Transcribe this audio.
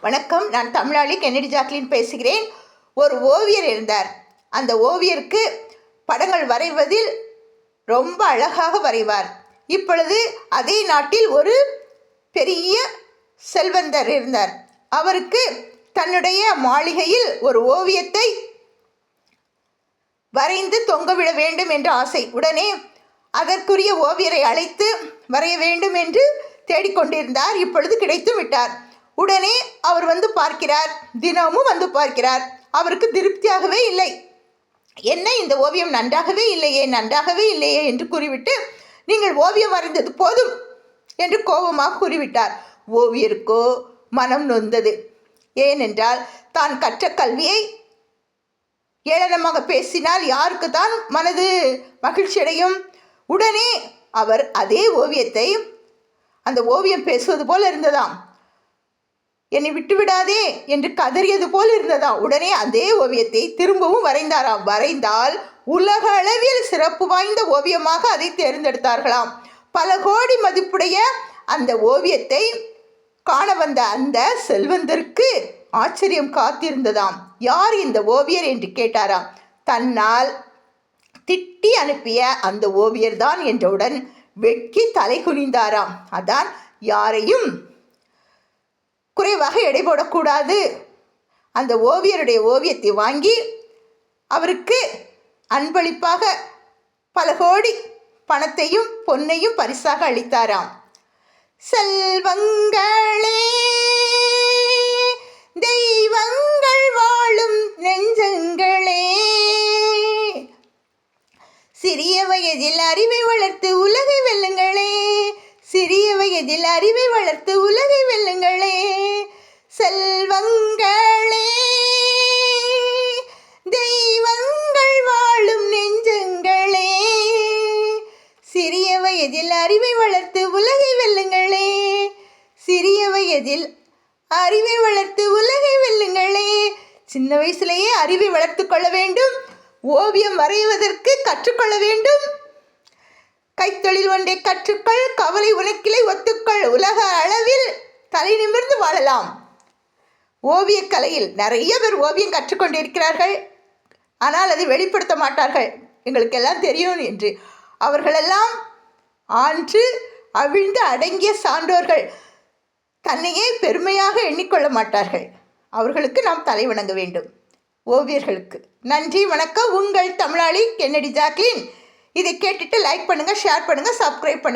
வணக்கம். நான் தமிழாளி Kennedy Jacqueline பேசுகிறேன். ஒரு ஓவியர் இருந்தார். அந்த ஓவியருக்கு படங்கள் வரைவதில் ரொம்ப அழகாக வரைவார். இப்பொழுது அதே நாட்டில் ஒரு பெரிய செல்வந்தர் இருந்தார். அவருக்கு தன்னுடைய மாளிகையில் ஒரு ஓவியத்தை வரைந்து தொங்கவிட வேண்டும் என்ற ஆசை. உடனே அதற்குரிய ஓவியரை அழைத்து வரைய வேண்டும் என்று தேடிக்கொண்டிருந்தார். இப்பொழுது கிடைத்து விட்டார். உடனே அவர் வந்து பார்க்கிறார். தினமும் வந்து பார்க்கிறார். அவருக்கு திருப்தியாகவே இல்லை. என்ன, இந்த ஓவியம் நன்றாகவே இல்லையே என்று கூறிவிட்டு, நீங்கள் ஓவியம் வரைந்தது போதும் என்று கோபமாக கூறிவிட்டார். ஓவியருக்கோ மனம் நொந்தது. ஏனென்றால் தான் கற்ற கல்வியை ஏளனமாக பேசினால் யாருக்கு தான் மனது மகிழ்ச்சியடையும்? உடனே அவர் அதே ஓவியத்தை, அந்த ஓவியம் பேசுவது போல் இருந்ததாம். என்னை விட்டுவிடாதே என்று கதறியது போல் இருந்ததாம். உடனே அதே ஓவியத்தை திரும்பவும் வரைந்தாராம். வரைந்தால் உலக அளவில் சிறப்பு வாய்ந்த ஓவியமாக அதை தேர்ந்தெடுத்தார்களாம். பல கோடி மதிப்புடைய அந்த ஓவியத்தை காண வந்த அந்த செல்வந்தருக்கு ஆச்சரியம் காத்திருந்ததாம். யார் இந்த ஓவியர் என்று கேட்டாராம். தன்னால் திட்டி அனுப்பிய அந்த ஓவியர் தான் என்றவுடன் வெட்கி தலை குனிந்தாராம். அதான் யாரையும் குறைவாக எடை போடக்கூடாது. அந்த ஓவியருடைய ஓவியத்தை வாங்கி அவருக்கு அன்பளிப்பாக பல கோடி பணத்தையும் பொன்னையும் பரிசாக அளித்தாராம். செல்வங்களே, தெய்வங்கள் வாழும் நெஞ்சங்களே, சிறிய வயதில் அறிவை வளர்த்து உலகை வெல்லுங்களே, சிறிய வயதில் அறிவை வளர்த்து உலகை வெல்லுங்களே. செல்வங்களே, தெய்வங்கள் வாழும் நெஞ்சங்களே, சிறிய வயதில் அறிவை வளர்த்து உலகை வெல்லுங்களே, சிறிய வயதில் அறிவை வளர்த்து உலகை வெல்லுங்களே. சின்ன வயசுலேயே அறிவை வளர்த்து கொள்ள வேண்டும். ஓவியம் வரைவதற்கு கற்றுக்கொள்ள வேண்டும். கைத்தொழில் ஒன்றை கற்றுக்கள், கவலை உனக்கிளை ஒத்துக்கள், உலக அளவில் தலை நிமிர்ந்து வாழலாம். ஓவியக்கலையில் நிறைய பேர் ஓவியம் கற்றுக்கொண்டிருக்கிறார்கள். ஆனால் அதை வெளிப்படுத்த மாட்டார்கள். எங்களுக்கெல்லாம் தெரியும் என்று. அவர்களெல்லாம் ஆன்று அவிழ்ந்து அடங்கிய சான்றோர்கள். தன்னையே பெருமையாக எண்ணிக்கொள்ள மாட்டார்கள். அவர்களுக்கு நாம் தலை வணங்க வேண்டும், ஓவியர்களுக்கு. நன்றி, வணக்கம். உங்கள் தமிழாளி கென்னடி ஜாக்லின். இதை கேட்டுட்டு லைக் பண்ணுங்கள், ஷேர் பண்ணுங்கள், சப்ஸ்கிரைப் பண்ணுங்கள்.